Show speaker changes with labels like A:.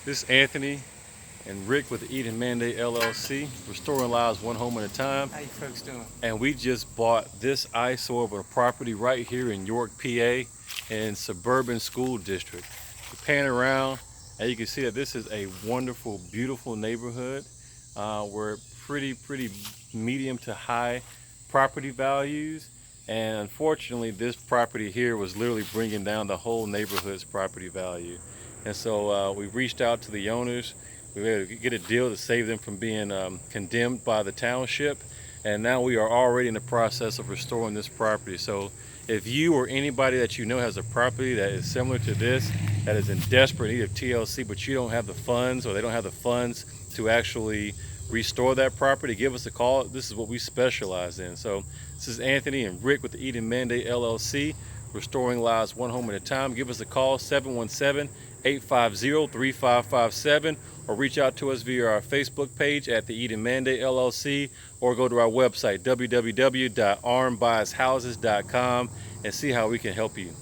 A: This is Anthony and Rick with the Eden Mandate LLC, restoring lives one home at a time.
B: How you folks doing?
A: And we just bought this eyesore of a property right here in York, PA, in Suburban School District. You pan around and you can see that this is a wonderful, beautiful neighborhood. We're pretty medium to high property values. And unfortunately, this property here was literally bringing down the whole neighborhood's property value. And so we reached out to the owners. We were able to get a deal to save them from being condemned by the township. And now we are already in the process of restoring this property. So if you or anybody that you know has a property that is similar to this, that is in desperate need of TLC, but you don't have the funds, or they don't have the funds to actually restore that property, give us a call. This is what we specialize in. So this is Anthony and Rick with the Eden Mandate LLC, restoring lives one home at a time. Give us a call, 717-850-3557, or reach out to us via our Facebook page at the Eden Mandate LLC, or go to our website, www.armbuyshouses.com, and see how we can help you.